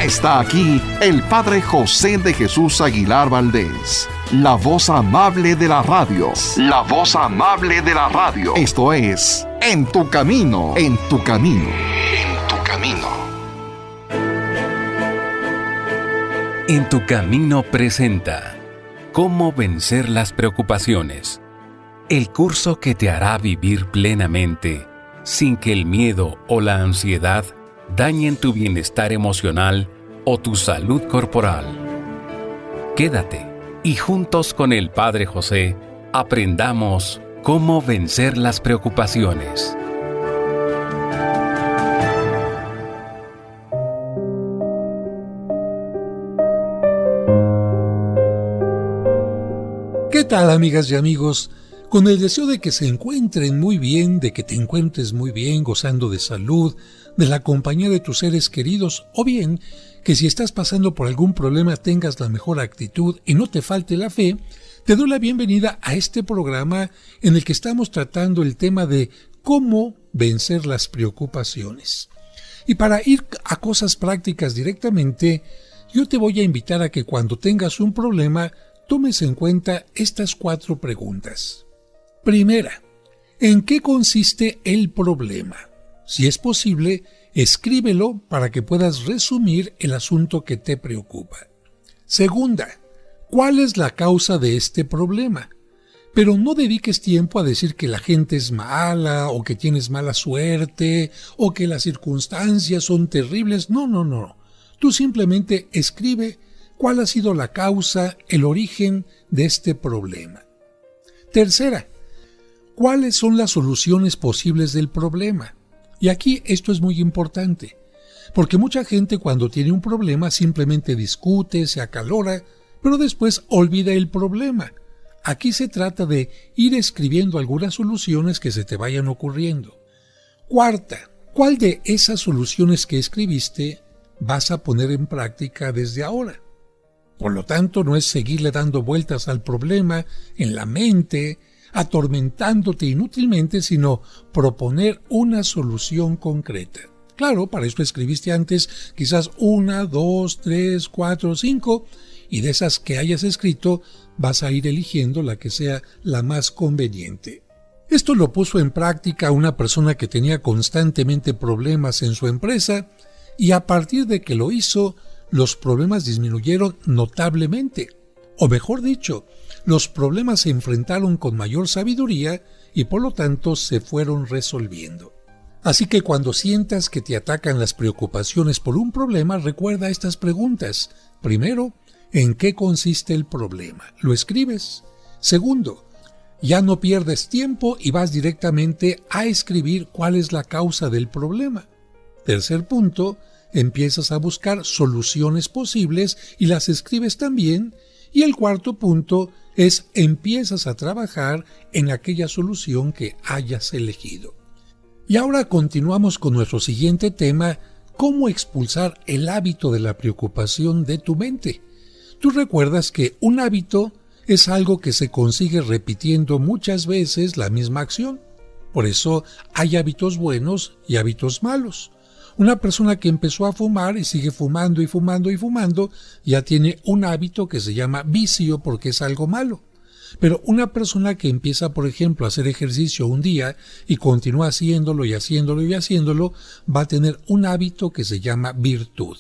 Está aquí el Padre José de Jesús Aguilar Valdés, la voz amable de la radio. La voz amable de la radio. Esto es En tu Camino, en tu Camino, en tu Camino. En tu Camino presenta Cómo vencer las preocupaciones. El curso que te hará vivir plenamente, sin que el miedo o la ansiedad dañen tu bienestar emocional o tu salud corporal. Quédate y juntos con el Padre José aprendamos cómo vencer las preocupaciones. ¿Qué tal, amigas y amigos? Con el deseo de que se encuentren muy bien, de que te encuentres muy bien, gozando de salud, de la compañía de tus seres queridos, o bien que si estás pasando por algún problema tengas la mejor actitud y no te falte la fe, te doy la bienvenida a este programa en el que estamos tratando el tema de cómo vencer las preocupaciones. Y para ir a cosas prácticas directamente, yo te voy a invitar a que cuando tengas un problema, tomes en cuenta estas 4 preguntas. Primera, ¿en qué consiste el problema? Si es posible, escríbelo para que puedas resumir el asunto que te preocupa. Segunda, ¿cuál es la causa de este problema? Pero no dediques tiempo a decir que la gente es mala, o que tienes mala suerte, o que las circunstancias son terribles. No. Tú simplemente escribe cuál ha sido la causa, el origen de este problema. Tercera, ¿cuáles son las soluciones posibles del problema? Y aquí esto es muy importante, porque mucha gente cuando tiene un problema simplemente discute, se acalora, pero después olvida el problema. Aquí se trata de ir escribiendo algunas soluciones que se te vayan ocurriendo. Cuarta, ¿cuál de esas soluciones que escribiste vas a poner en práctica desde ahora? Por lo tanto, no es seguirle dando vueltas al problema en la mente, atormentándote inútilmente, sino proponer una solución concreta. Claro, para eso escribiste antes quizás 1, 2, 3, 4, 5, y de esas que hayas escrito vas a ir eligiendo la que sea la más conveniente. Esto lo puso en práctica una persona que tenía constantemente problemas en su empresa, y a partir de que lo hizo, los problemas disminuyeron notablemente. O mejor dicho, los problemas se enfrentaron con mayor sabiduría y por lo tanto se fueron resolviendo. Así que cuando sientas que te atacan las preocupaciones por un problema, recuerda estas preguntas. Primero, ¿en qué consiste el problema? Lo escribes. Segundo, ya no pierdes tiempo y vas directamente a escribir cuál es la causa del problema. Tercer punto, empiezas a buscar soluciones posibles y las escribes también. Y el cuarto punto es empiezas a trabajar en aquella solución que hayas elegido. Y ahora continuamos con nuestro siguiente tema, cómo expulsar el hábito de la preocupación de tu mente. Tú recuerdas que un hábito es algo que se consigue repitiendo muchas veces la misma acción. Por eso hay hábitos buenos y hábitos malos. Una persona que empezó a fumar y sigue fumando y fumando y fumando, ya tiene un hábito que se llama vicio porque es algo malo. Pero una persona que empieza, por ejemplo, a hacer ejercicio un día y continúa haciéndolo y haciéndolo y haciéndolo, va a tener un hábito que se llama virtud.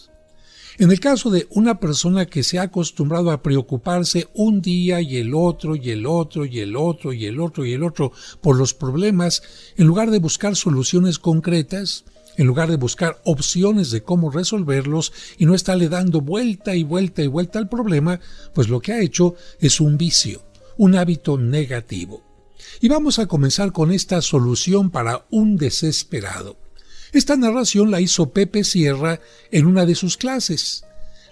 En el caso de una persona que se ha acostumbrado a preocuparse un día y el otro y el otro y el otro y el otro y el otro por los problemas, en lugar de buscar soluciones concretas, en lugar de buscar opciones de cómo resolverlos y no estarle dando vuelta y vuelta y vuelta al problema, pues lo que ha hecho es un vicio, un hábito negativo. Y vamos a comenzar con esta solución para un desesperado. Esta narración la hizo Pepe Sierra en una de sus clases.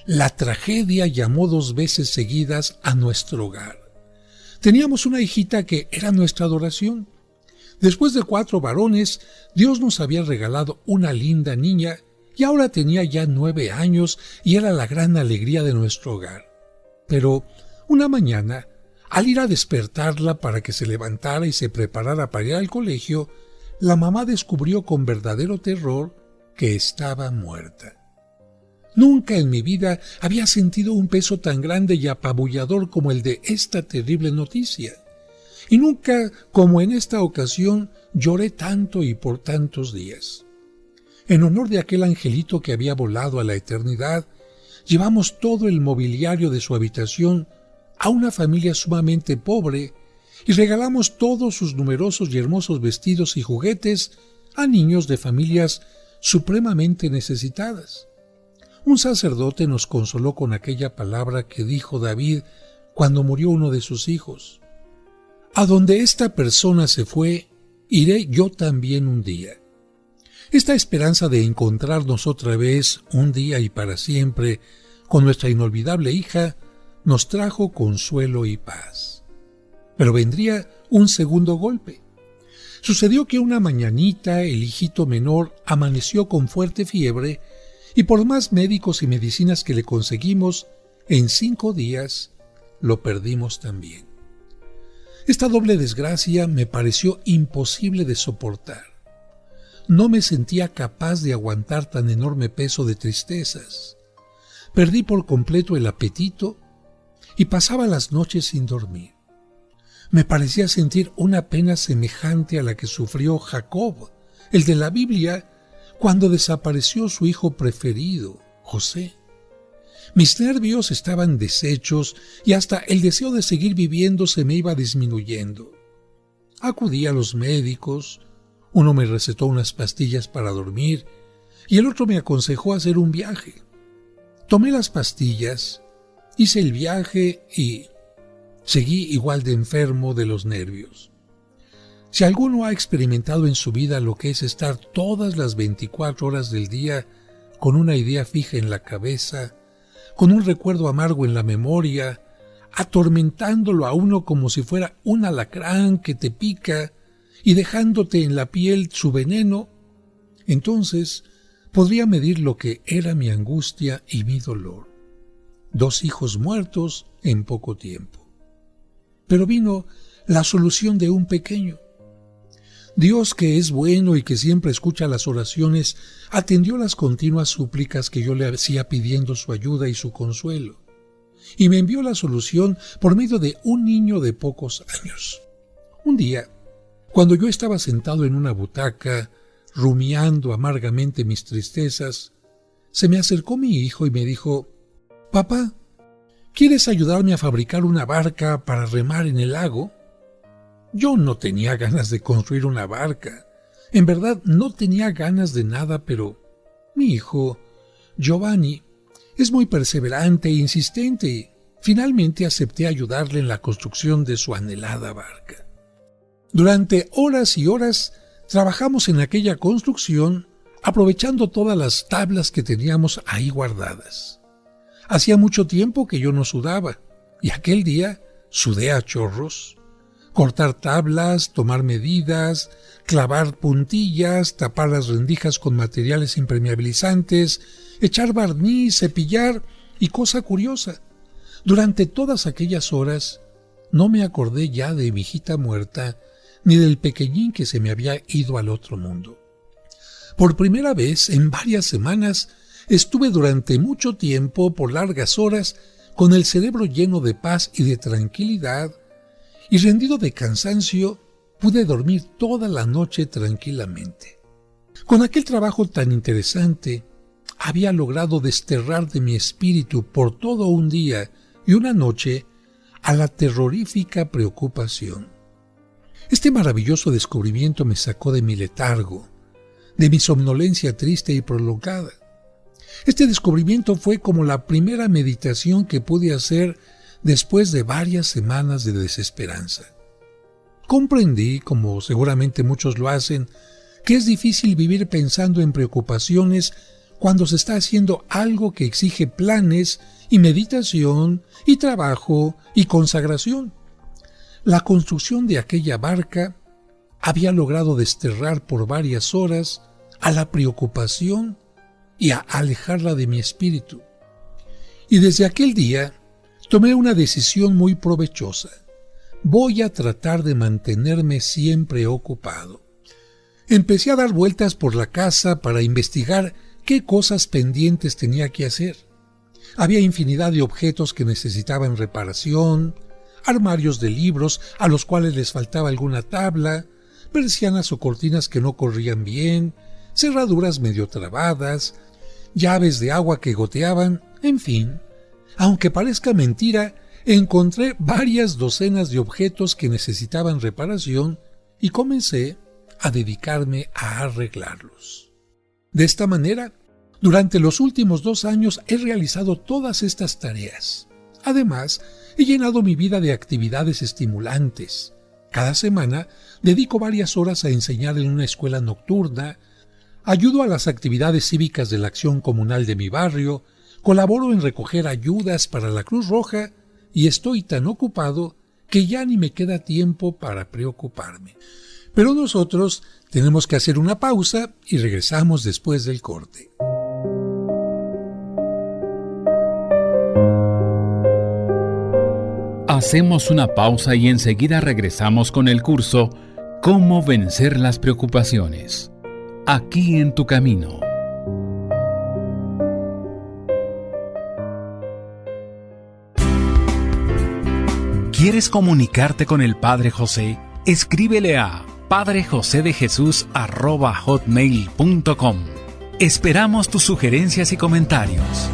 La tragedia llamó 2 veces seguidas a nuestro hogar. Teníamos una hijita que era nuestra adoración. Después de 4 varones, Dios nos había regalado una linda niña y ahora tenía ya 9 años y era la gran alegría de nuestro hogar. Pero una mañana, al ir a despertarla para que se levantara y se preparara para ir al colegio, la mamá descubrió con verdadero terror que estaba muerta. Nunca en mi vida había sentido un peso tan grande y apabullador como el de esta terrible noticia. Y nunca, como en esta ocasión, lloré tanto y por tantos días. En honor de aquel angelito que había volado a la eternidad, llevamos todo el mobiliario de su habitación a una familia sumamente pobre y regalamos todos sus numerosos y hermosos vestidos y juguetes a niños de familias supremamente necesitadas. Un sacerdote nos consoló con aquella palabra que dijo David cuando murió uno de sus hijos: «A donde esta persona se fue, iré yo también un día». Esta esperanza de encontrarnos otra vez, un día y para siempre, con nuestra inolvidable hija, nos trajo consuelo y paz. Pero vendría un segundo golpe. Sucedió que una mañanita el hijito menor amaneció con fuerte fiebre y por más médicos y medicinas que le conseguimos, en 5 días lo perdimos también. Esta doble desgracia me pareció imposible de soportar. No me sentía capaz de aguantar tan enorme peso de tristezas. Perdí por completo el apetito y pasaba las noches sin dormir. Me parecía sentir una pena semejante a la que sufrió Jacob, el de la Biblia, cuando desapareció su hijo preferido, José. Mis nervios estaban deshechos y hasta el deseo de seguir viviendo se me iba disminuyendo. Acudí a los médicos, uno me recetó unas pastillas para dormir y el otro me aconsejó hacer un viaje. Tomé las pastillas, hice el viaje y seguí igual de enfermo de los nervios. Si alguno ha experimentado en su vida lo que es estar todas las 24 horas del día con una idea fija en la cabeza, con un recuerdo amargo en la memoria, atormentándolo a uno como si fuera un alacrán que te pica y dejándote en la piel su veneno, entonces podría medir lo que era mi angustia y mi dolor. 2 hijos muertos en poco tiempo. Pero vino la solución de un pequeño. Dios, que es bueno y que siempre escucha las oraciones, atendió las continuas súplicas que yo le hacía pidiendo su ayuda y su consuelo, y me envió la solución por medio de un niño de pocos años. Un día, cuando yo estaba sentado en una butaca, rumiando amargamente mis tristezas, se me acercó mi hijo y me dijo: «Papá, ¿quieres ayudarme a fabricar una barca para remar en el lago?». Yo no tenía ganas de construir una barca. En verdad, no tenía ganas de nada, pero mi hijo, Giovanni, es muy perseverante e insistente y finalmente acepté ayudarle en la construcción de su anhelada barca. Durante horas y horas trabajamos en aquella construcción, aprovechando todas las tablas que teníamos ahí guardadas. Hacía mucho tiempo que yo no sudaba, y aquel día sudé a chorros. Cortar tablas, tomar medidas, clavar puntillas, tapar las rendijas con materiales impermeabilizantes, echar barniz, cepillar y cosa curiosa. Durante todas aquellas horas no me acordé ya de mi hijita muerta ni del pequeñín que se me había ido al otro mundo. Por primera vez en varias semanas estuve durante mucho tiempo, por largas horas, con el cerebro lleno de paz y de tranquilidad, y rendido de cansancio, pude dormir toda la noche tranquilamente. Con aquel trabajo tan interesante, había logrado desterrar de mi espíritu por todo un día y una noche a la terrorífica preocupación. Este maravilloso descubrimiento me sacó de mi letargo, de mi somnolencia triste y prolongada. Este descubrimiento fue como la primera meditación que pude hacer después de varias semanas de desesperanza. Comprendí, como seguramente muchos lo hacen, que es difícil vivir pensando en preocupaciones cuando se está haciendo algo que exige planes y meditación y trabajo y consagración. La construcción de aquella barca había logrado desterrar por varias horas a la preocupación y a alejarla de mi espíritu. Y desde aquel día tomé una decisión muy provechosa. Voy a tratar de mantenerme siempre ocupado. Empecé a dar vueltas por la casa para investigar qué cosas pendientes tenía que hacer. Había infinidad de objetos que necesitaban reparación, armarios de libros a los cuales les faltaba alguna tabla, persianas o cortinas que no corrían bien, cerraduras medio trabadas, llaves de agua que goteaban, en fin. Aunque parezca mentira, encontré varias docenas de objetos que necesitaban reparación y comencé a dedicarme a arreglarlos. De esta manera, durante los últimos 2 años he realizado todas estas tareas. Además, he llenado mi vida de actividades estimulantes. Cada semana dedico varias horas a enseñar en una escuela nocturna, ayudo a las actividades cívicas de la acción comunal de mi barrio, colaboro en recoger ayudas para la Cruz Roja y estoy tan ocupado que ya ni me queda tiempo para preocuparme. Pero nosotros tenemos que hacer una pausa y regresamos después del corte. Hacemos una pausa y enseguida regresamos con el curso Cómo vencer las preocupaciones. Aquí en tu camino. ¿Quieres comunicarte con el Padre José? Escríbele a padrejosedejesus@hotmail.com. Esperamos tus sugerencias y comentarios.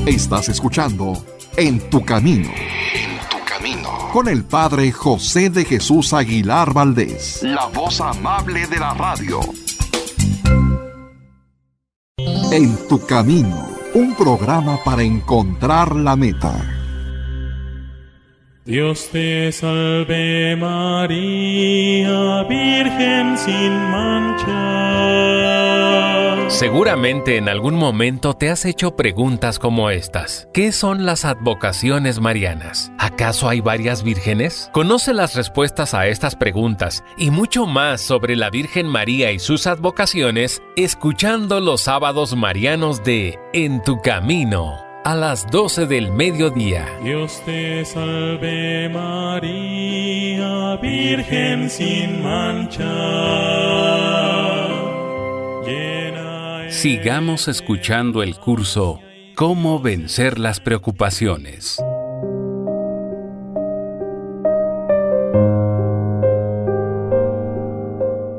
Estás escuchando En tu Camino. En tu Camino. Con el Padre José de Jesús Aguilar Valdés. La voz amable de la radio. En tu Camino. Un programa para encontrar la meta. Dios te salve María, Virgen sin mancha. Seguramente en algún momento te has hecho preguntas como estas. ¿Qué son las advocaciones marianas? ¿Acaso hay varias vírgenes? Conoce las respuestas a estas preguntas y mucho más sobre la Virgen María y sus advocaciones escuchando los sábados marianos de En tu Camino, a las 12 del mediodía. Dios te salve María, Virgen sin mancha. Sigamos escuchando el curso Cómo vencer las preocupaciones.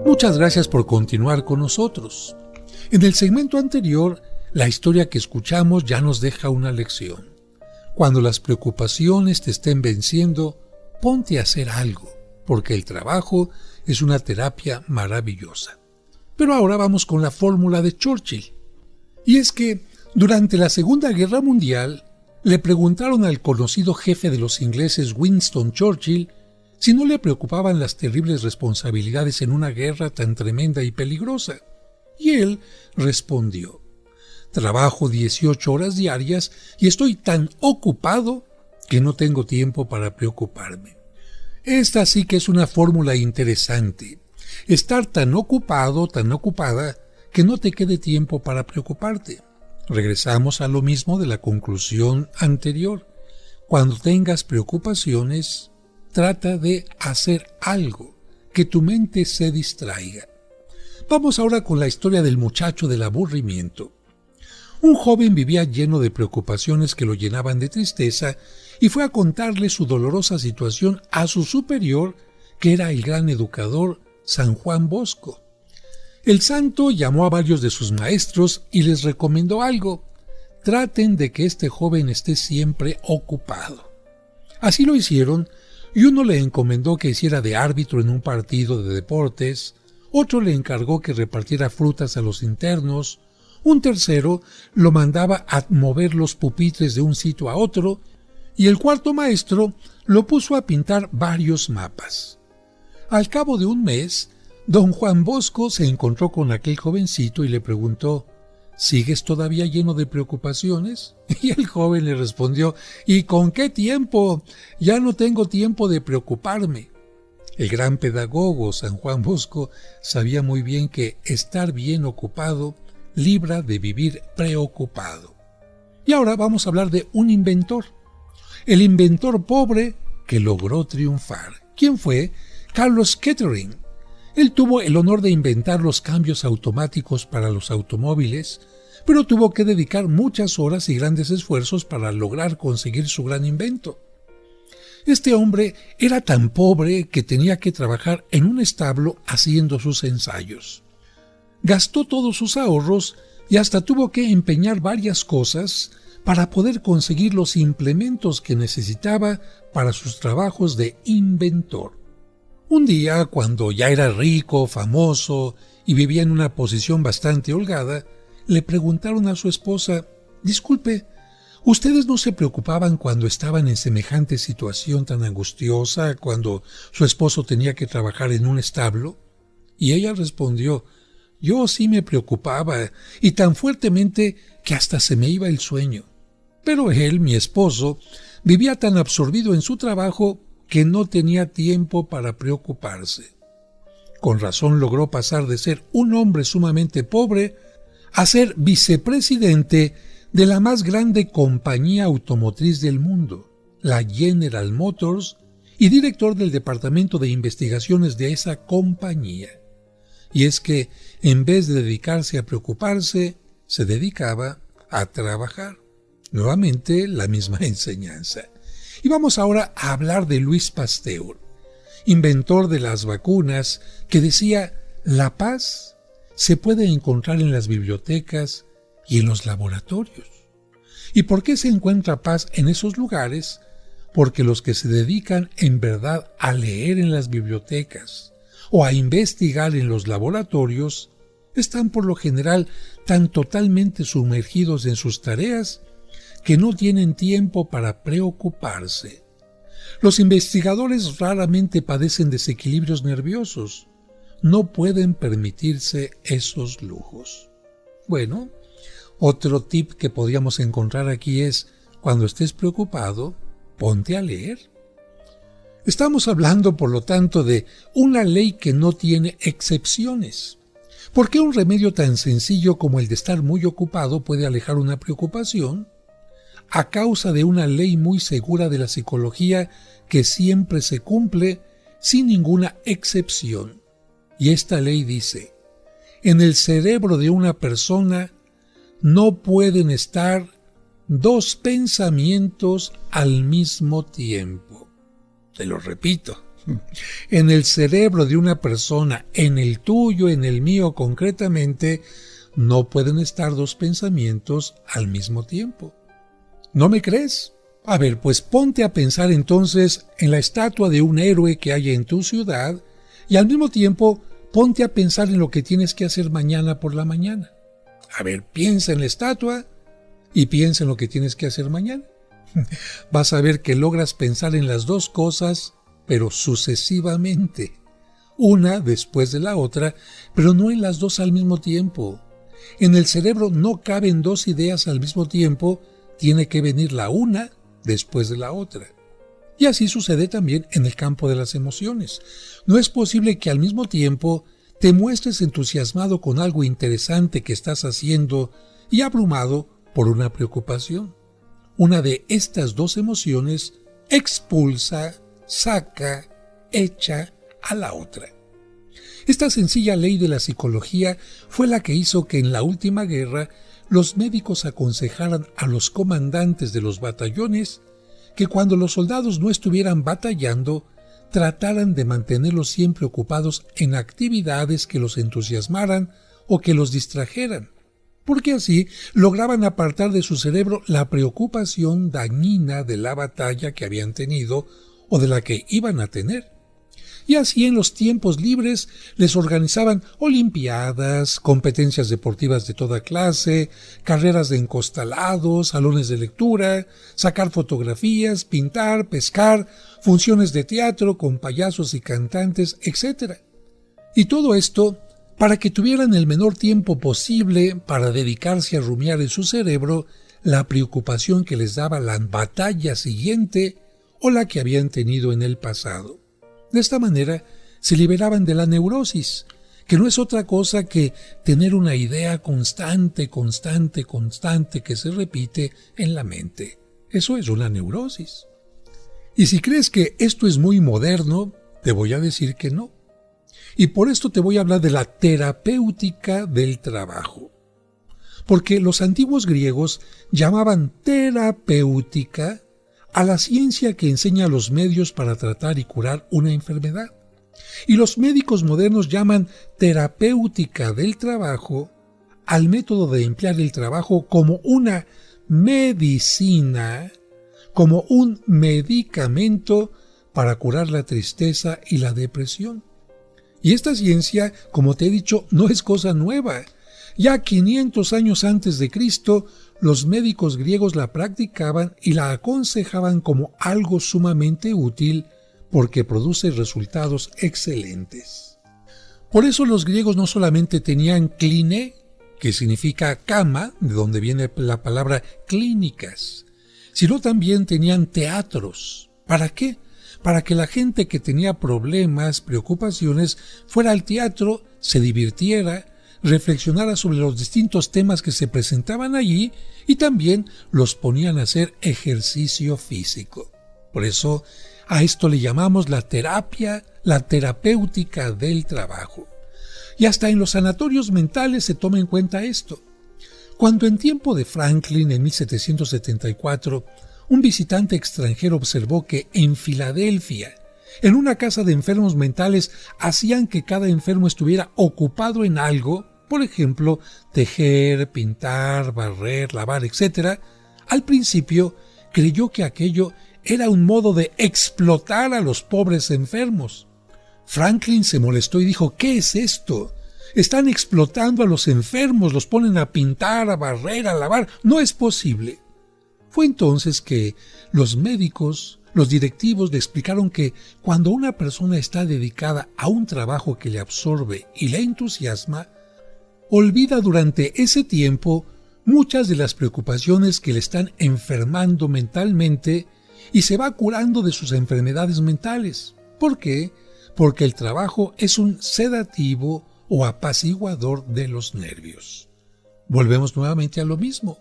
Muchas gracias por continuar con nosotros. En el segmento anterior, la historia que escuchamos ya nos deja una lección. Cuando las preocupaciones te estén venciendo, ponte a hacer algo, porque el trabajo es una terapia maravillosa. Pero ahora vamos con la fórmula de Churchill. Y es que, durante la Segunda Guerra Mundial, le preguntaron al conocido jefe de los ingleses Winston Churchill si no le preocupaban las terribles responsabilidades en una guerra tan tremenda y peligrosa. Y él respondió: trabajo 18 horas diarias y estoy tan ocupado que no tengo tiempo para preocuparme. Esta sí que es una fórmula interesante. Estar tan ocupado, tan ocupada, que no te quede tiempo para preocuparte. Regresamos a lo mismo de la conclusión anterior. Cuando tengas preocupaciones, trata de hacer algo, que tu mente se distraiga. Vamos ahora con la historia del muchacho del aburrimiento. Un joven vivía lleno de preocupaciones que lo llenaban de tristeza y fue a contarle su dolorosa situación a su superior, que era el gran educador San Juan Bosco. El santo llamó a varios de sus maestros y les recomendó algo: traten de que este joven esté siempre ocupado. Así lo hicieron, y uno le encomendó que hiciera de árbitro en un partido de deportes, otro le encargó que repartiera frutas a los internos, un tercero lo mandaba a mover los pupitres de un sitio a otro, y el cuarto maestro lo puso a pintar varios mapas. Al cabo de un mes, don Juan Bosco se encontró con aquel jovencito y le preguntó: ¿sigues todavía lleno de preocupaciones? Y el joven le respondió: ¿y con qué tiempo? Ya no tengo tiempo de preocuparme. El gran pedagogo San Juan Bosco sabía muy bien que estar bien ocupado libra de vivir preocupado. Y ahora vamos a hablar de un inventor. El inventor pobre que logró triunfar. ¿Quién fue? Carlos Kettering, Él tuvo el honor de inventar los cambios automáticos para los automóviles, pero tuvo que dedicar muchas horas y grandes esfuerzos para lograr conseguir su gran invento. Este hombre era tan pobre que tenía que trabajar en un establo haciendo sus ensayos. Gastó todos sus ahorros y hasta tuvo que empeñar varias cosas para poder conseguir los implementos que necesitaba para sus trabajos de inventor. Un día, cuando ya era rico, famoso y vivía en una posición bastante holgada, le preguntaron a su esposa: «Disculpe, ¿ustedes no se preocupaban cuando estaban en semejante situación tan angustiosa, cuando su esposo tenía que trabajar en un establo?» Y ella respondió: «Yo sí me preocupaba, y tan fuertemente que hasta se me iba el sueño. Pero él, mi esposo, vivía tan absorbido en su trabajo que no tenía tiempo para preocuparse». Con razón logró pasar de ser un hombre sumamente pobre a ser vicepresidente de la más grande compañía automotriz del mundo, la General Motors, y director del departamento de investigaciones de esa compañía. Y es que, en vez de dedicarse a preocuparse, se dedicaba a trabajar. Nuevamente, la misma enseñanza. Y vamos ahora a hablar de Louis Pasteur, inventor de las vacunas, que decía: la paz se puede encontrar en las bibliotecas y en los laboratorios. ¿Y por qué se encuentra paz en esos lugares? Porque los que se dedican en verdad a leer en las bibliotecas o a investigar en los laboratorios están por lo general tan totalmente sumergidos en sus tareas que no tienen tiempo para preocuparse. Los investigadores raramente padecen desequilibrios nerviosos. No pueden permitirse esos lujos. Bueno, otro tip que podríamos encontrar aquí es: cuando estés preocupado, ponte a leer. Estamos hablando, por lo tanto, de una ley que no tiene excepciones. ¿Por qué un remedio tan sencillo como el de estar muy ocupado puede alejar una preocupación? A causa de una ley muy segura de la psicología que siempre se cumple sin ninguna excepción. Y esta ley dice: en el cerebro de una persona no pueden estar dos pensamientos al mismo tiempo. Te lo repito. En el cerebro de una persona, en el tuyo, en el mío concretamente, no pueden estar dos pensamientos al mismo tiempo. ¿No me crees? A ver, pues ponte a pensar entonces en la estatua de un héroe que haya en tu ciudad y al mismo tiempo ponte a pensar en lo que tienes que hacer mañana por la mañana. A ver, piensa en la estatua y piensa en lo que tienes que hacer mañana. Vas a ver que logras pensar en las dos cosas, pero sucesivamente, una después de la otra, pero no en las dos al mismo tiempo. En el cerebro no caben dos ideas al mismo tiempo, tiene que venir la una después de la otra. Y así sucede también en el campo de las emociones. No es posible que al mismo tiempo te muestres entusiasmado con algo interesante que estás haciendo y abrumado por una preocupación. Una de estas dos emociones expulsa, saca, echa a la otra. Esta sencilla ley de la psicología fue la que hizo que en la última guerra los médicos aconsejaran a los comandantes de los batallones que cuando los soldados no estuvieran batallando, trataran de mantenerlos siempre ocupados en actividades que los entusiasmaran o que los distrajeran, porque así lograban apartar de su cerebro la preocupación dañina de la batalla que habían tenido o de la que iban a tener. Y así en los tiempos libres les organizaban olimpiadas, competencias deportivas de toda clase, carreras de encostalados, salones de lectura, sacar fotografías, pintar, pescar, funciones de teatro con payasos y cantantes, etc. Y todo esto para que tuvieran el menor tiempo posible para dedicarse a rumiar en su cerebro la preocupación que les daba la batalla siguiente o la que habían tenido en el pasado. De esta manera se liberaban de la neurosis, que no es otra cosa que tener una idea constante que se repite en la mente. Eso es una neurosis. Y si crees que esto es muy moderno, te voy a decir que no. Y por esto te voy a hablar de la terapéutica del trabajo. Porque los antiguos griegos llamaban terapéutica a la ciencia que enseña los medios para tratar y curar una enfermedad. Y los médicos modernos llaman terapéutica del trabajo al método de emplear el trabajo como una medicina, como un medicamento para curar la tristeza y la depresión. Y esta ciencia, como te he dicho, no es cosa nueva. Ya 500 años antes de Cristo, los médicos griegos la practicaban y la aconsejaban como algo sumamente útil porque produce resultados excelentes. Por eso los griegos no solamente tenían cliné, que significa cama, de donde viene la palabra clínicas, sino también tenían teatros. ¿Para qué? Para que la gente que tenía problemas, preocupaciones, fuera al teatro, se divirtiera, reflexionara sobre los distintos temas que se presentaban allí y también los ponían a hacer ejercicio físico. Por eso a esto le llamamos la terapia, la terapéutica del trabajo. Y hasta en los sanatorios mentales se toma en cuenta esto. Cuando en tiempo de Franklin, en 1774, un visitante extranjero observó que en Filadelfia, en una casa de enfermos mentales, hacían que cada enfermo estuviera ocupado en algo, por ejemplo, tejer, pintar, barrer, lavar, etc., al principio creyó que aquello era un modo de explotar a los pobres enfermos. Franklin se molestó y dijo: ¿qué es esto? Están explotando a los enfermos, los ponen a pintar, a barrer, a lavar. No es posible. Fue entonces que los médicos, los directivos le explicaron que cuando una persona está dedicada a un trabajo que le absorbe y le entusiasma, olvida durante ese tiempo muchas de las preocupaciones que le están enfermando mentalmente y se va curando de sus enfermedades mentales. ¿Por qué? Porque el trabajo es un sedativo o apaciguador de los nervios. Volvemos nuevamente a lo mismo.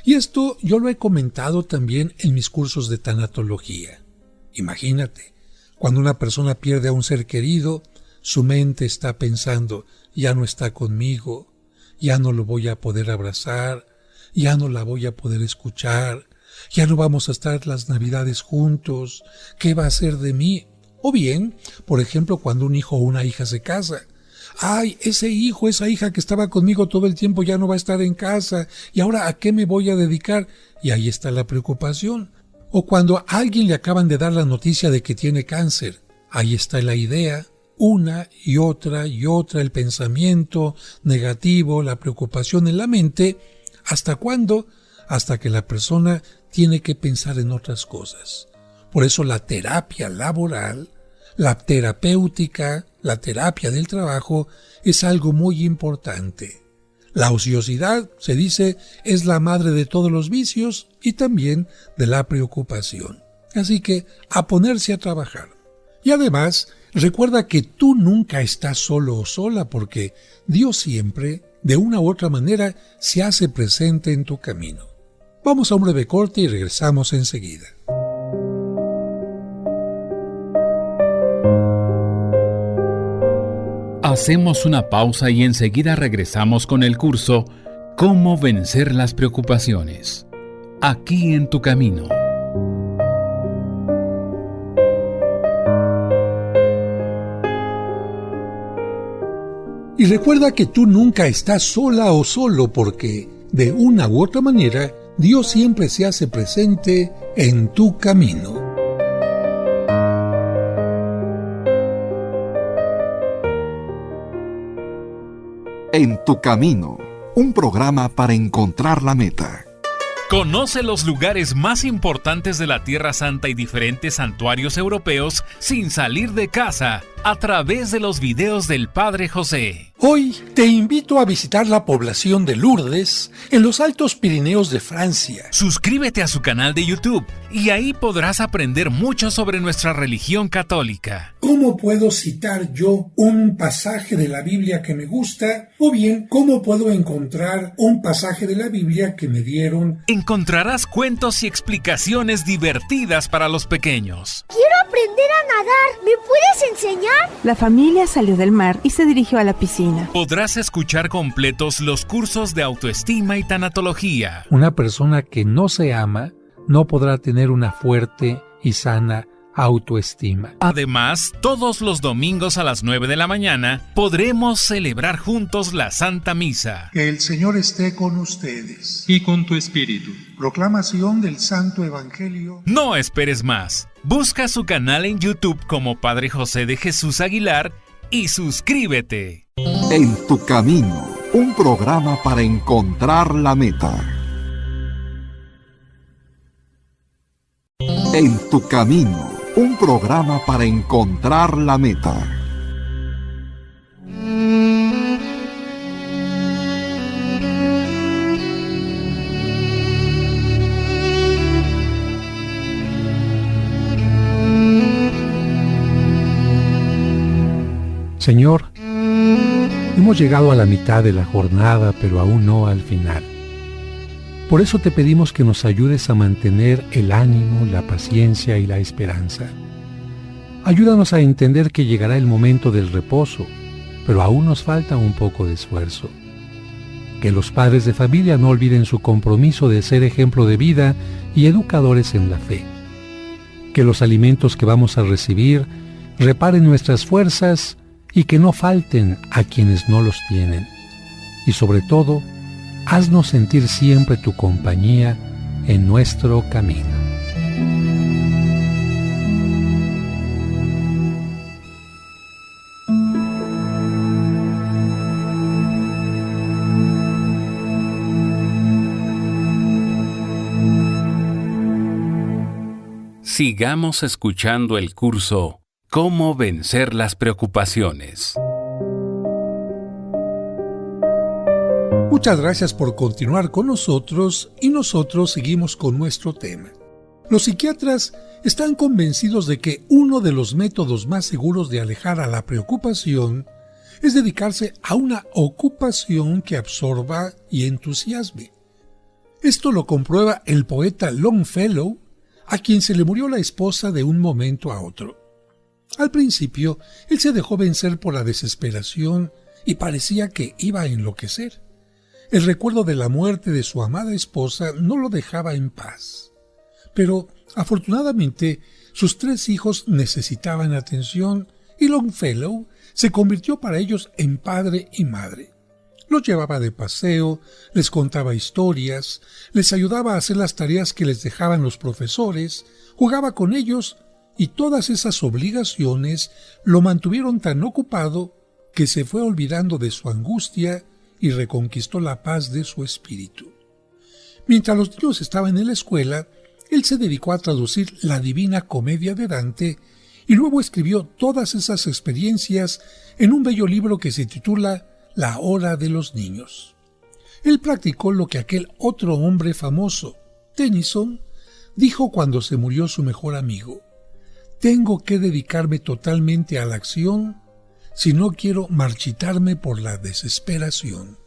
Y esto yo lo he comentado también en mis cursos de tanatología. Imagínate, cuando una persona pierde a un ser querido, su mente está pensando: ya no está conmigo, ya no lo voy a poder abrazar, ya no la voy a poder escuchar, ya no vamos a estar las Navidades juntos, ¿qué va a hacer de mí? O bien, por ejemplo, cuando un hijo o una hija se casa. ¡Ay, ese hijo, esa hija que estaba conmigo todo el tiempo ya no va a estar en casa! ¿Y ahora a qué me voy a dedicar? Y ahí está la preocupación. O cuando a alguien le acaban de dar la noticia de que tiene cáncer. Ahí está la idea, una y otra, el pensamiento negativo, la preocupación en la mente. ¿Hasta cuándo? Hasta que la persona tiene que pensar en otras cosas. Por eso la terapia laboral, la terapéutica, la terapia del trabajo es algo muy importante. La ociosidad, se dice, es la madre de todos los vicios y también de la preocupación. Así que a ponerse a trabajar. Y además, recuerda que tú nunca estás solo o sola porque Dios siempre, de una u otra manera, se hace presente en tu camino. Vamos a un breve corte y regresamos enseguida. Hacemos una pausa y enseguida regresamos con el curso Cómo vencer las preocupaciones. Aquí en tu camino. Y recuerda que tú nunca estás sola o solo porque, de una u otra manera, Dios siempre se hace presente en tu camino. En tu camino, un programa para encontrar la meta. Conoce los lugares más importantes de la Tierra Santa y diferentes santuarios europeos sin salir de casa a través de los videos del Padre José. Hoy te invito a visitar la población de Lourdes en los Altos Pirineos de Francia. Suscríbete a su canal de YouTube y ahí podrás aprender mucho sobre nuestra religión católica. ¿Cómo puedo citar yo un pasaje de la Biblia que me gusta? O bien, ¿cómo puedo encontrar un pasaje de la Biblia que me dieron? Encontrarás cuentos y explicaciones divertidas para los pequeños. ¡Quiero aprender a nadar! ¿Me puedes enseñar? La familia salió del mar y se dirigió a la piscina. Podrás escuchar completos los cursos de autoestima y tanatología. Una persona que no se ama no podrá tener una fuerte y sana autoestima. Además, todos los domingos a las 9 de la mañana podremos celebrar juntos la Santa Misa. Que el Señor esté con ustedes. Y con tu espíritu. Proclamación del Santo Evangelio. No esperes más. Busca su canal en YouTube como Padre José de Jesús Aguilar y suscríbete. En tu camino, un programa para encontrar la meta. En tu camino, un programa para encontrar la meta. Señor, hemos llegado a la mitad de la jornada, pero aún no al final. Por eso te pedimos que nos ayudes a mantener el ánimo, la paciencia y la esperanza. Ayúdanos a entender que llegará el momento del reposo, pero aún nos falta un poco de esfuerzo. Que los padres de familia no olviden su compromiso de ser ejemplo de vida y educadores en la fe. Que los alimentos que vamos a recibir reparen nuestras fuerzas y que no falten a quienes no los tienen. Y sobre todo, haznos sentir siempre tu compañía en nuestro camino. Sigamos escuchando el curso ¿Cómo vencer las preocupaciones? Muchas gracias por continuar con nosotros y nosotros seguimos con nuestro tema. Los psiquiatras están convencidos de que uno de los métodos más seguros de alejar a la preocupación es dedicarse a una ocupación que absorba y entusiasme. Esto lo comprueba el poeta Longfellow, a quien se le murió la esposa de un momento a otro. Al principio, él se dejó vencer por la desesperación y parecía que iba a enloquecer. El recuerdo de la muerte de su amada esposa no lo dejaba en paz. Pero, afortunadamente, sus 3 hijos necesitaban atención y Longfellow se convirtió para ellos en padre y madre. Los llevaba de paseo, les contaba historias, les ayudaba a hacer las tareas que les dejaban los profesores, jugaba con ellos y todas esas obligaciones lo mantuvieron tan ocupado que se fue olvidando de su angustia y reconquistó la paz de su espíritu. Mientras los niños estaban en la escuela, él se dedicó a traducir la Divina Comedia de Dante y luego escribió todas esas experiencias en un bello libro que se titula La Hora de los Niños. Él practicó lo que aquel otro hombre famoso, Tennyson, dijo cuando se murió su mejor amigo: tengo que dedicarme totalmente a la acción si no quiero marchitarme por la desesperación.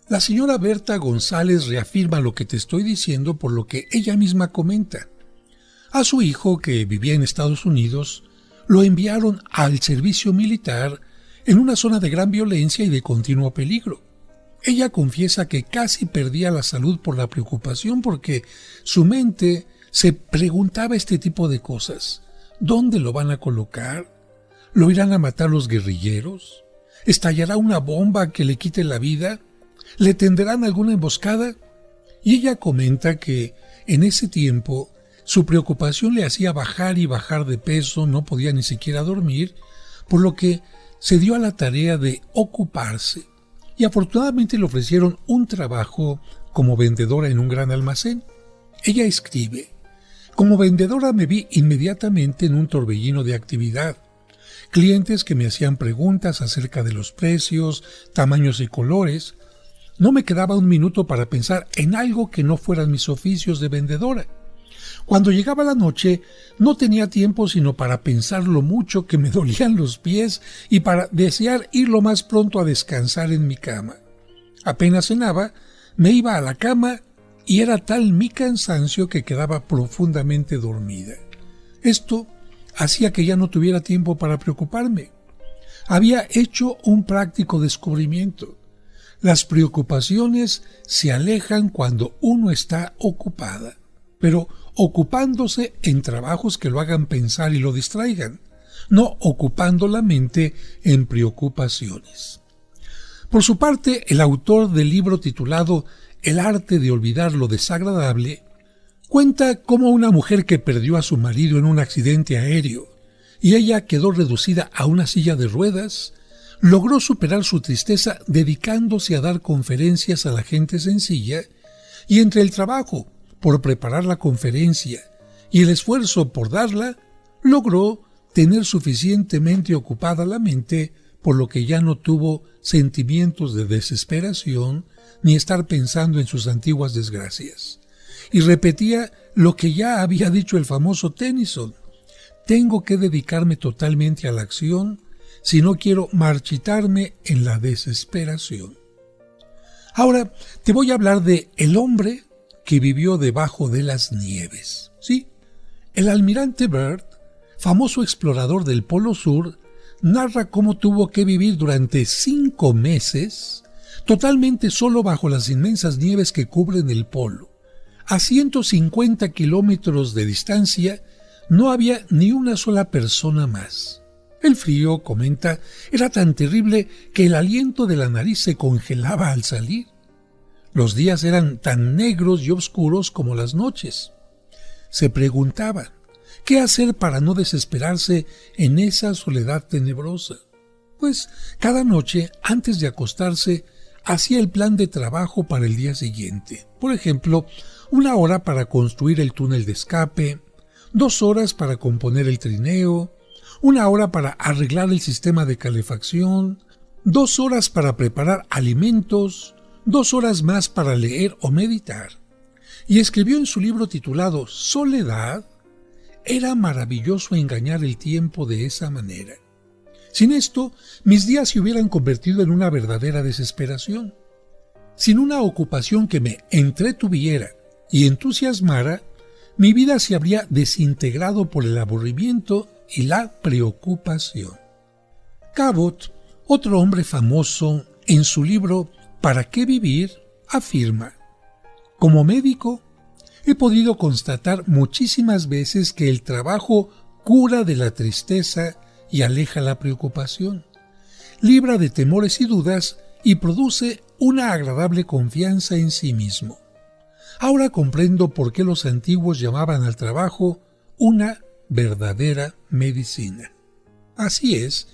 La señora Berta González reafirma lo que te estoy diciendo por lo que ella misma comenta. A su hijo, que vivía en Estados Unidos, lo enviaron al servicio militar en una zona de gran violencia y de continuo peligro. Ella confiesa que casi perdía la salud por la preocupación porque su mente se preguntaba este tipo de cosas. ¿Dónde lo van a colocar? ¿Lo irán a matar los guerrilleros? ¿Estallará una bomba que le quite la vida? ¿Le tenderán alguna emboscada? Y ella comenta que en ese tiempo su preocupación le hacía bajar y bajar de peso, no podía ni siquiera dormir, por lo que se dio a la tarea de ocuparse. Y afortunadamente le ofrecieron un trabajo como vendedora en un gran almacén. Ella escribe: como vendedora me vi inmediatamente en un torbellino de actividad. clientes que me hacían preguntas acerca de los precios, tamaños y colores. No me quedaba un minuto para pensar en algo que no fueran mis oficios de vendedora. Cuando llegaba la noche, no tenía tiempo sino para pensar lo mucho que me dolían los pies y para desear ir lo más pronto a descansar en mi cama. Apenas cenaba, me iba a la cama y era tal mi cansancio que quedaba profundamente dormida. Esto hacía que ya no tuviera tiempo para preocuparme. Había hecho un práctico descubrimiento. Las preocupaciones se alejan cuando uno está ocupada, pero ocupándose en trabajos que lo hagan pensar y lo distraigan, no ocupando la mente en preocupaciones. Por su parte, el autor del libro titulado El arte de olvidar lo desagradable cuenta cómo una mujer que perdió a su marido en un accidente aéreo y ella quedó reducida a una silla de ruedas, logró superar su tristeza dedicándose a dar conferencias a la gente sencilla, y entre el trabajo por preparar la conferencia y el esfuerzo por darla, logró tener suficientemente ocupada la mente, por lo que ya no tuvo sentimientos de desesperación ni estar pensando en sus antiguas desgracias. Y repetía lo que ya había dicho el famoso Tennyson: tengo que dedicarme totalmente a la acción si no quiero marchitarme en la desesperación. Ahora te voy a hablar de el hombre que vivió debajo de las nieves. Sí, el almirante Byrd, famoso explorador del Polo Sur, narra cómo tuvo que vivir durante 5 meses totalmente solo bajo las inmensas nieves que cubren el polo. A 150 kilómetros de distancia no había ni una sola persona más. El frío, comenta, era tan terrible que el aliento de la nariz se congelaba al salir. Los días eran tan negros y oscuros como las noches. Se preguntaba, ¿qué hacer para no desesperarse en esa soledad tenebrosa? Pues cada noche, antes de acostarse, hacía el plan de trabajo para el día siguiente. Por ejemplo, 1 hora para construir el túnel de escape, 2 horas para componer el trineo, 1 hora para arreglar el sistema de calefacción, 2 horas para preparar alimentos, 2 horas más para leer o meditar. Y escribió en su libro titulado Soledad: era maravilloso engañar el tiempo de esa manera. Sin esto, mis días se hubieran convertido en una verdadera desesperación. Sin una ocupación que me entretuviera y entusiasmara, mi vida se habría desintegrado por el aburrimiento y la preocupación. Cabot, otro hombre famoso, en su libro ¿Para qué vivir?, afirma: como médico, he podido constatar muchísimas veces que el trabajo cura de la tristeza y aleja la preocupación, libra de temores y dudas y produce una agradable confianza en sí mismo. Ahora comprendo por qué los antiguos llamaban al trabajo una verdadera medicina. Así es,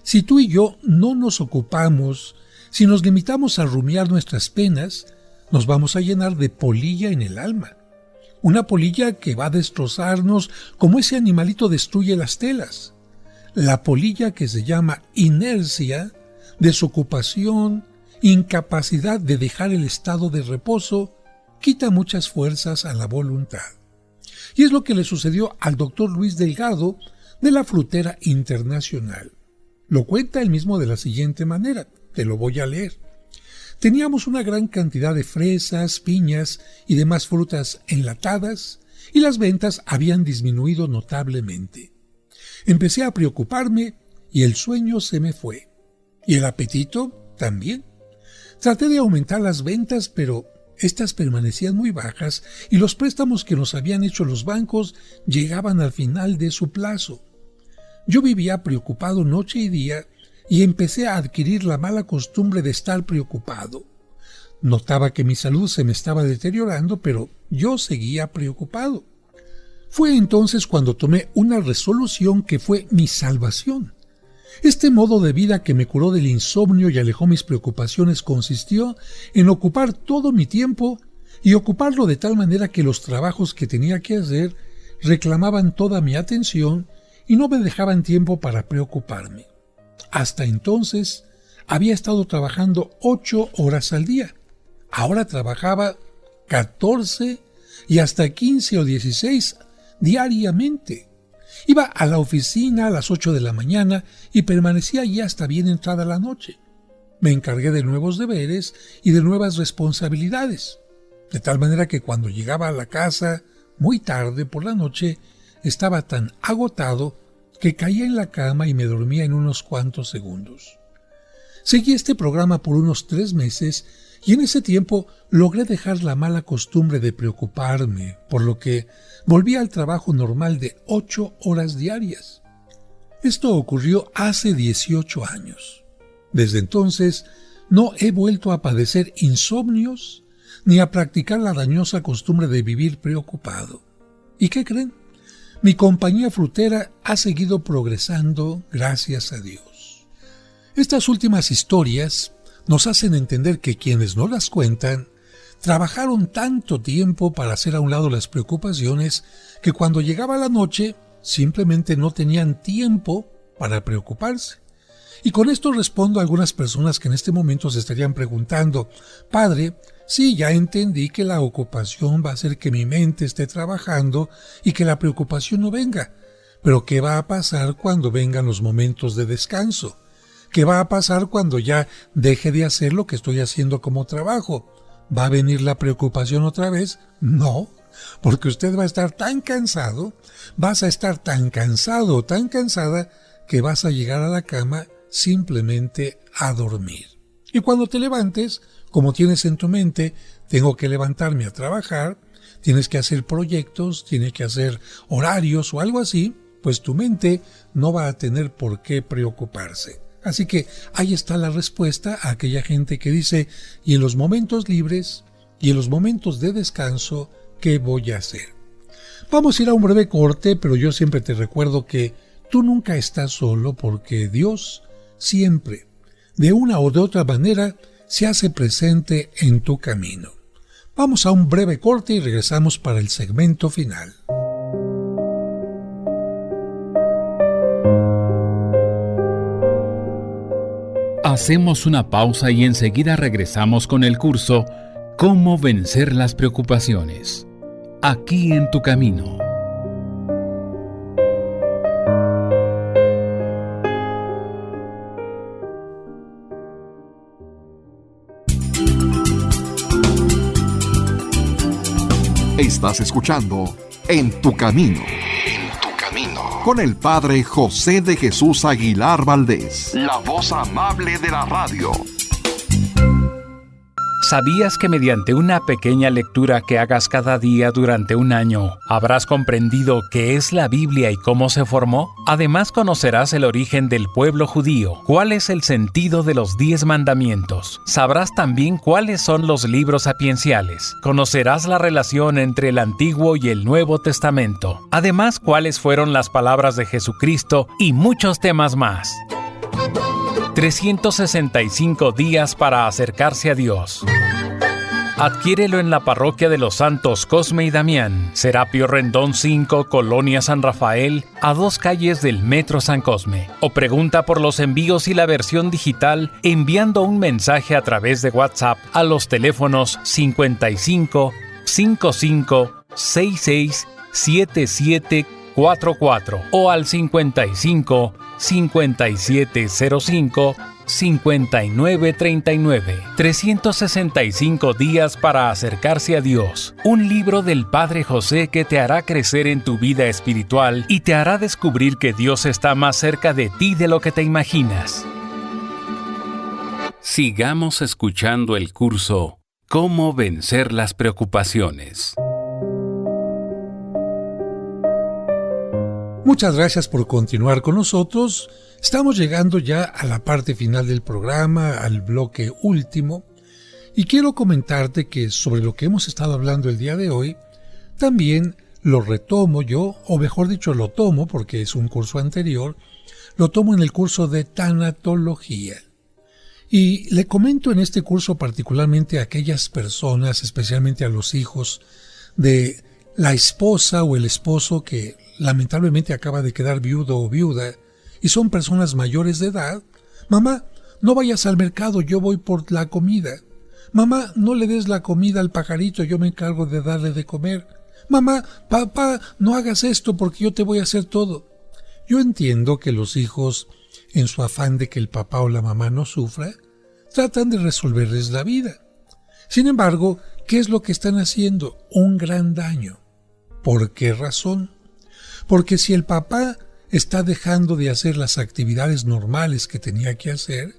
si tú y yo no nos ocupamos, si nos limitamos a rumiar nuestras penas, nos vamos a llenar de polilla en el alma. Una polilla que va a destrozarnos como ese animalito destruye las telas. La polilla que se llama inercia, desocupación, incapacidad de dejar el estado de reposo, quita muchas fuerzas a la voluntad. Y es lo que le sucedió al doctor Luis Delgado de la Frutera Internacional. Lo cuenta él mismo de la siguiente manera, te lo voy a leer. Teníamos una gran cantidad de fresas, piñas y demás frutas enlatadas, y las ventas habían disminuido notablemente. Empecé a preocuparme y el sueño se me fue. Y el apetito también. Traté de aumentar las ventas, pero estas permanecían muy bajas y los préstamos que nos habían hecho los bancos llegaban al final de su plazo. Yo vivía preocupado noche y día y empecé a adquirir la mala costumbre de estar preocupado. Notaba que mi salud se me estaba deteriorando, pero yo seguía preocupado. Fue entonces cuando tomé una resolución que fue mi salvación. Este modo de vida que me curó del insomnio y alejó mis preocupaciones consistió en ocupar todo mi tiempo y ocuparlo de tal manera que los trabajos que tenía que hacer reclamaban toda mi atención y no me dejaban tiempo para preocuparme. Hasta entonces había estado trabajando 8 horas al día. Ahora trabajaba 14 y hasta 15 o 16 diariamente. Iba a la oficina a las 8 de la mañana y permanecía allí hasta bien entrada la noche. Me encargué de nuevos deberes y de nuevas responsabilidades, de tal manera que cuando llegaba a la casa muy tarde por la noche, estaba tan agotado que caía en la cama y me dormía en unos cuantos segundos. Seguí este programa por unos 3 meses y en ese tiempo logré dejar la mala costumbre de preocuparme, por lo que volví al trabajo normal de 8 horas diarias. Esto ocurrió hace 18 años. Desde entonces no he vuelto a padecer insomnios ni a practicar la dañosa costumbre de vivir preocupado. ¿Y qué creen? Mi compañía frutera ha seguido progresando, gracias a Dios. Estas últimas historias nos hacen entender que quienes no las cuentan trabajaron tanto tiempo para hacer a un lado las preocupaciones que cuando llegaba la noche simplemente no tenían tiempo para preocuparse. Y con esto respondo a algunas personas que en este momento se estarían preguntando: Padre, sí, ya entendí que la ocupación va a hacer que mi mente esté trabajando y que la preocupación no venga, pero ¿qué va a pasar cuando vengan los momentos de descanso? ¿Qué va a pasar cuando ya deje de hacer lo que estoy haciendo como trabajo? ¿Va a venir la preocupación otra vez? No, porque usted va a estar tan cansado, vas a estar tan cansado o tan cansada que vas a llegar a la cama simplemente a dormir. Y cuando te levantes, como tienes en tu mente, tengo que levantarme a trabajar, tienes que hacer proyectos, tienes que hacer horarios o algo así, pues tu mente no va a tener por qué preocuparse. Así que ahí está la respuesta a aquella gente que dice: y en los momentos libres y en los momentos de descanso, ¿qué voy a hacer? Vamos a ir a un breve corte, pero yo siempre te recuerdo que tú nunca estás solo, porque Dios siempre, de una o de otra manera, se hace presente en tu camino. Vamos a un breve corte y regresamos para el segmento final. Hacemos una pausa y enseguida regresamos con el curso Cómo vencer las preocupaciones. Aquí en tu camino. Estás escuchando En tu Camino. En tu Camino. Con el Padre José de Jesús Aguilar Valdés, la voz amable de la radio. ¿Sabías que mediante una pequeña lectura que hagas cada día durante un año, habrás comprendido qué es la Biblia y cómo se formó? Además, conocerás el origen del pueblo judío, cuál es el sentido de los 10 mandamientos. Sabrás también cuáles son los libros sapienciales. Conocerás la relación entre el Antiguo y el Nuevo Testamento. Además, cuáles fueron las palabras de Jesucristo y muchos temas más. 365 días para acercarse a Dios. Adquiérelo en la parroquia de los Santos Cosme y Damián, Serapio Rendón 5, Colonia San Rafael, a 2 calles del Metro San Cosme. O pregunta por los envíos y la versión digital enviando un mensaje a través de WhatsApp a los teléfonos 55 55 66 7744 o al 55 5705 5939. 365 días para acercarse a Dios. Un libro del Padre José que te hará crecer en tu vida espiritual y te hará descubrir que Dios está más cerca de ti de lo que te imaginas. Sigamos escuchando el curso Cómo vencer las preocupaciones. Muchas gracias por continuar con nosotros. Estamos llegando ya a la parte final del programa, al bloque último, y quiero comentarte que sobre lo que hemos estado hablando el día de hoy, también lo retomo yo, o mejor dicho, lo tomo porque es un curso anterior, lo tomo en el curso de tanatología. Y le comento en este curso particularmente a aquellas personas, especialmente a los hijos, de la esposa o el esposo que lamentablemente acaba de quedar viudo o viuda y son personas mayores de edad, mamá, no vayas al mercado, yo voy por la comida. Mamá, no le des la comida al pajarito, yo me encargo de darle de comer. Mamá, papá, no hagas esto porque yo te voy a hacer todo. Yo entiendo que los hijos, en su afán de que el papá o la mamá no sufra, tratan de resolverles la vida. Sin embargo, ¿qué es lo que están haciendo? Un gran daño. ¿Por qué razón? Porque si el papá está dejando de hacer las actividades normales que tenía que hacer,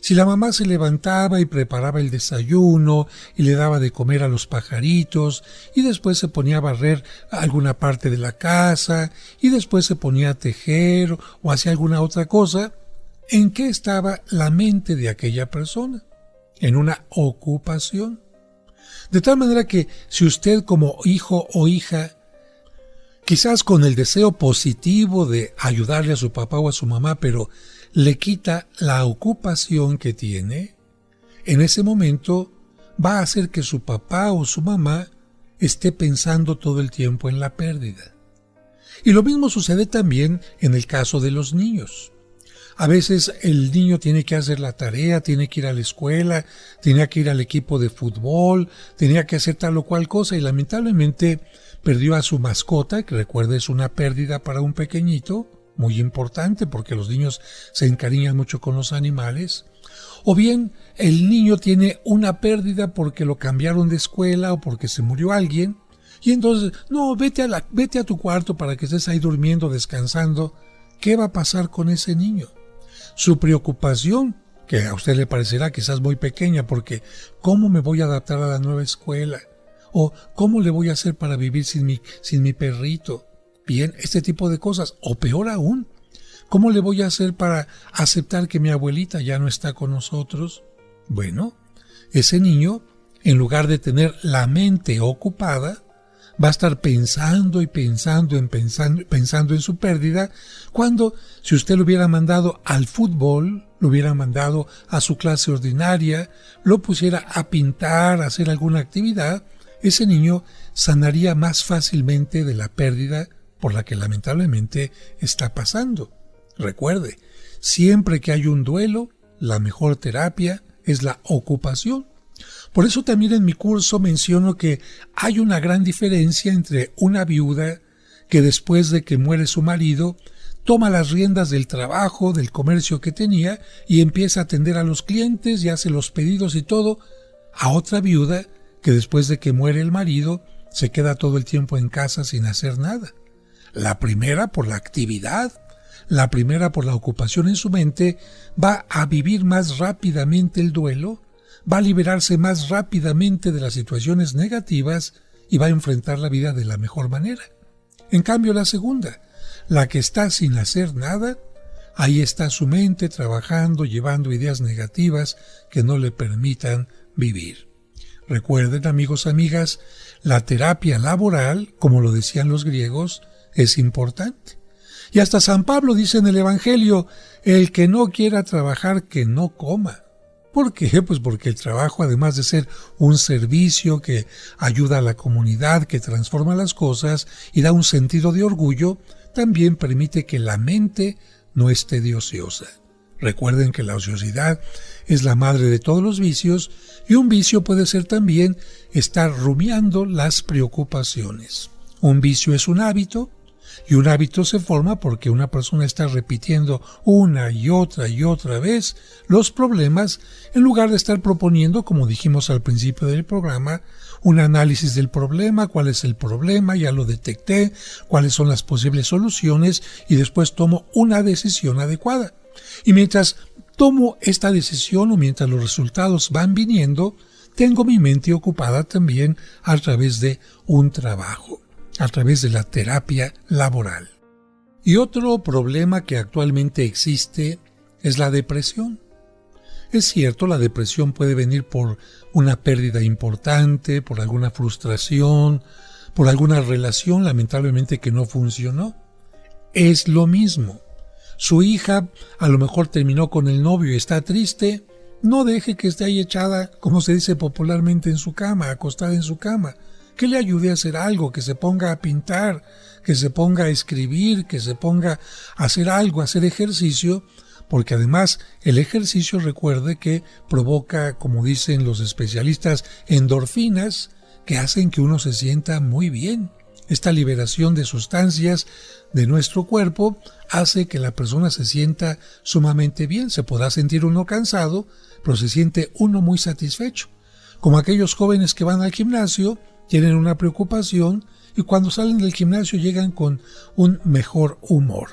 si la mamá se levantaba y preparaba el desayuno y le daba de comer a los pajaritos y después se ponía a barrer alguna parte de la casa y después se ponía a tejer o hacía alguna otra cosa, ¿en qué estaba la mente de aquella persona? En una ocupación. De tal manera que si usted como hijo o hija, quizás con el deseo positivo de ayudarle a su papá o a su mamá, pero le quita la ocupación que tiene, en ese momento va a hacer que su papá o su mamá esté pensando todo el tiempo en la pérdida. Y lo mismo sucede también en el caso de los niños. A veces el niño tiene que hacer la tarea, tiene que ir a la escuela, tenía que ir al equipo de fútbol, tenía que hacer tal o cual cosa y lamentablemente perdió a su mascota, que recuerda es una pérdida para un pequeñito, muy importante porque los niños se encariñan mucho con los animales. O bien el niño tiene una pérdida porque lo cambiaron de escuela o porque se murió alguien y entonces, no, vete a tu cuarto para que estés ahí durmiendo, descansando. ¿Qué va a pasar con ese niño? Su preocupación, que a usted le parecerá quizás muy pequeña porque ¿cómo me voy a adaptar a la nueva escuela? O ¿cómo le voy a hacer para vivir sin mi perrito? Bien, este tipo de cosas. O peor aún, ¿cómo le voy a hacer para aceptar que mi abuelita ya no está con nosotros? Bueno, ese niño, en lugar de tener la mente ocupada, va a estar pensando en su pérdida, cuando si usted lo hubiera mandado al fútbol, lo hubiera mandado a su clase ordinaria, lo pusiera a pintar, a hacer alguna actividad, ese niño sanaría más fácilmente de la pérdida por la que lamentablemente está pasando. Recuerde, siempre que hay un duelo, la mejor terapia es la ocupación. Por eso también en mi curso menciono que hay una gran diferencia entre una viuda que después de que muere su marido toma las riendas del trabajo, del comercio que tenía y empieza a atender a los clientes y hace los pedidos y todo, a otra viuda que después de que muere el marido se queda todo el tiempo en casa sin hacer nada. La primera por la actividad, la primera por la ocupación en su mente, va a vivir más rápidamente el duelo, va a liberarse más rápidamente de las situaciones negativas y va a enfrentar la vida de la mejor manera. En cambio, la segunda, la que está sin hacer nada, ahí está su mente trabajando, llevando ideas negativas que no le permitan vivir. Recuerden, amigos, amigas, la terapia laboral, como lo decían los griegos, es importante. Y hasta San Pablo dice en el Evangelio, el que no quiera trabajar, que no coma. ¿Por qué? Pues porque el trabajo, además de ser un servicio que ayuda a la comunidad, que transforma las cosas y da un sentido de orgullo, también permite que la mente no esté de ociosa. Recuerden que la ociosidad es la madre de todos los vicios y un vicio puede ser también estar rumiando las preocupaciones. Un vicio es un hábito y un hábito se forma porque una persona está repitiendo una y otra vez los problemas en lugar de estar proponiendo, como dijimos al principio del programa, un análisis del problema, cuál es el problema, ya lo detecté, cuáles son las posibles soluciones y después tomo una decisión adecuada. Y mientras tomo esta decisión o mientras los resultados van viniendo, tengo mi mente ocupada también a través de un trabajo, a través de la terapia laboral. Y otro problema que actualmente existe es la depresión. Es cierto, la depresión puede venir por una pérdida importante, por alguna frustración, por alguna relación lamentablemente que no funcionó. Es lo mismo. Su hija a lo mejor terminó con el novio y está triste. No deje que esté ahí echada, como se dice popularmente, en su cama, acostada en su cama. que le ayude a hacer algo, que se ponga a pintar, que se ponga a escribir, que se ponga a hacer algo, a hacer ejercicio, porque además el ejercicio, recuerde que provoca, como dicen los especialistas, endorfinas que hacen que uno se sienta muy bien. Esta liberación de sustancias de nuestro cuerpo hace que la persona se sienta sumamente bien. Se podrá sentir uno cansado, pero se siente uno muy satisfecho. Como aquellos jóvenes que van al gimnasio, tienen una preocupación y cuando salen del gimnasio llegan con un mejor humor.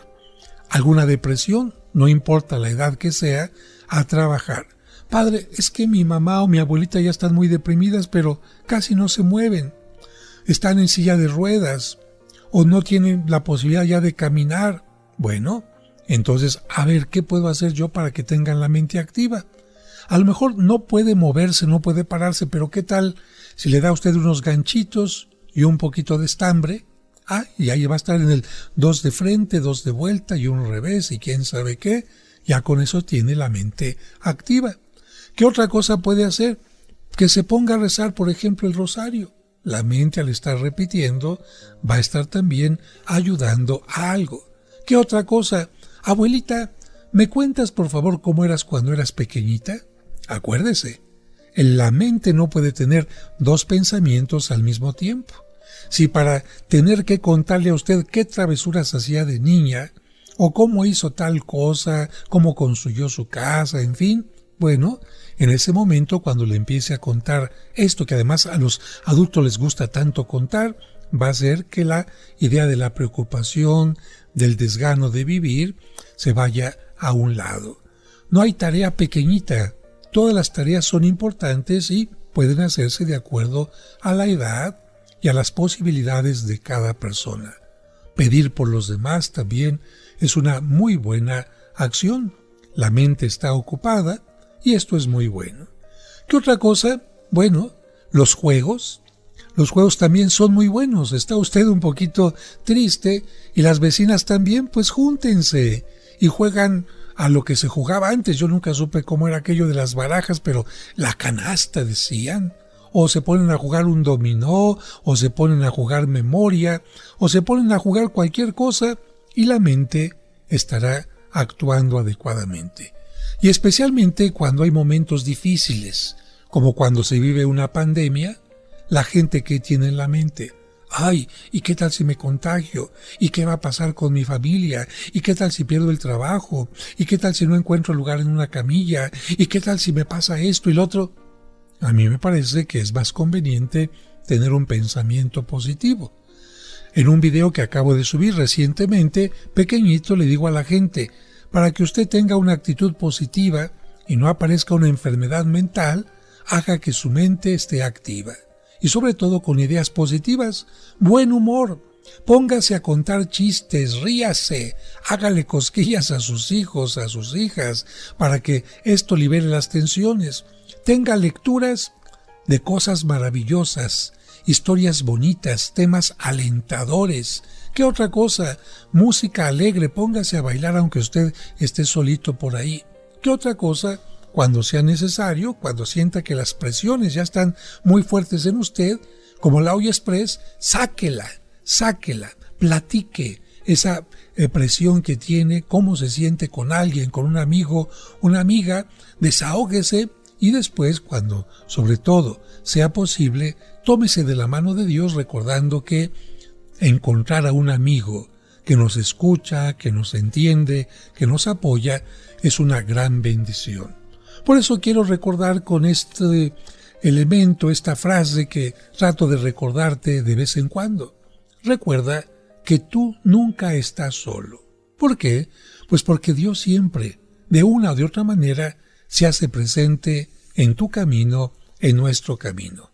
Alguna depresión, no importa la edad que sea, a trabajar. Padre, es que mi mamá o mi abuelita ya están muy deprimidas, pero casi no se mueven. Están en silla de ruedas o no tienen la posibilidad ya de caminar. Bueno, entonces, a ver, ¿qué puedo hacer yo para que tengan la mente activa? A lo mejor no puede moverse, no puede pararse, pero ¿qué tal si le da a usted unos ganchitos y un poquito de estambre? Y ahí va a estar en el 2 de frente, 2 de vuelta y un revés y quién sabe qué. Ya con eso tiene la mente activa. ¿Qué otra cosa puede hacer? Que se ponga a rezar, por ejemplo, el rosario. La mente, al estar repitiendo, va a estar también ayudando a algo. ¿Qué otra cosa? Abuelita, ¿me cuentas por favor cómo eras cuando eras pequeñita? Acuérdese, la mente no puede tener dos pensamientos al mismo tiempo. Si para tener que contarle a usted qué travesuras hacía de niña, o cómo hizo tal cosa, cómo construyó su casa, en fin, bueno, en ese momento cuando le empiece a contar esto que además a los adultos les gusta tanto contar, va a hacer que la idea de la preocupación, del desgano de vivir, se vaya a un lado. No hay tarea pequeñita, todas las tareas son importantes y pueden hacerse de acuerdo a la edad y a las posibilidades de cada persona. Pedir por los demás también es una muy buena acción. La mente está ocupada y esto es muy bueno. ¿Qué otra cosa? Bueno, los juegos. Los juegos también son muy buenos. Está usted un poquito triste y las vecinas también, pues júntense y juegan a lo que se jugaba antes. Yo nunca supe cómo era aquello de las barajas, pero la canasta decían. O se ponen a jugar un dominó, o se ponen a jugar memoria, o se ponen a jugar cualquier cosa y la mente estará actuando adecuadamente. Y especialmente cuando hay momentos difíciles, como cuando se vive una pandemia, la gente que tiene en la mente, ay, ¿y qué tal si me contagio? ¿Y qué va a pasar con mi familia? ¿Y qué tal si pierdo el trabajo? ¿Y qué tal si no encuentro lugar en una camilla? ¿Y qué tal si me pasa esto y lo otro? A mí me parece que es más conveniente tener un pensamiento positivo. En un video que acabo de subir recientemente, pequeñito, le digo a la gente, para que usted tenga una actitud positiva y no aparezca una enfermedad mental, haga que su mente esté activa. Y sobre todo con ideas positivas, buen humor. Póngase a contar chistes, ríase, hágale cosquillas a sus hijos, a sus hijas, para que esto libere las tensiones. Tenga lecturas de cosas maravillosas, historias bonitas, temas alentadores. ¿Qué otra cosa? Música alegre, póngase a bailar aunque usted esté solito por ahí. ¿Qué otra cosa? Cuando sea necesario, cuando sienta que las presiones ya están muy fuertes en usted, como la olla express, sáquela, platique esa presión que tiene, cómo se siente con alguien, con un amigo, una amiga, desahóguese y después, cuando sobre todo sea posible, tómese de la mano de Dios recordando que encontrar a un amigo que nos escucha, que nos entiende, que nos apoya, es una gran bendición. Por eso quiero recordar con este elemento, esta frase que trato de recordarte de vez en cuando. Recuerda que tú nunca estás solo. ¿Por qué? Pues porque Dios siempre, de una o de otra manera, se hace presente en tu camino, en nuestro camino.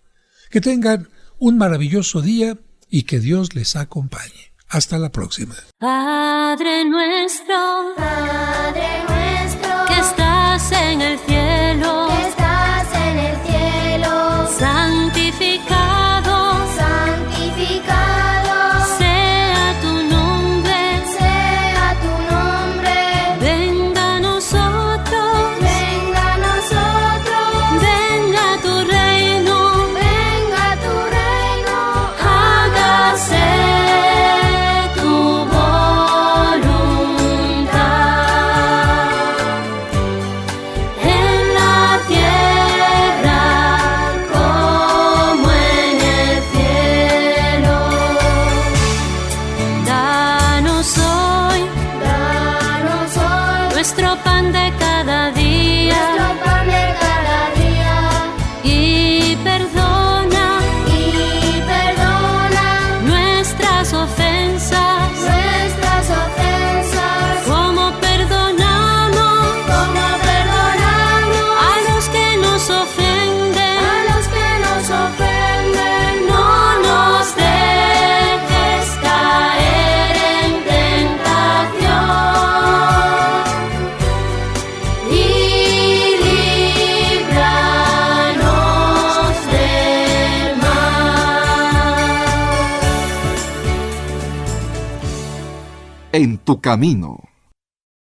Que tengan un maravilloso día y que Dios les acompañe. Hasta la próxima. Padre nuestro, que estás en el cielo, santificado, sea tu nombre, venga a nosotros, venga tu reino, en tu camino.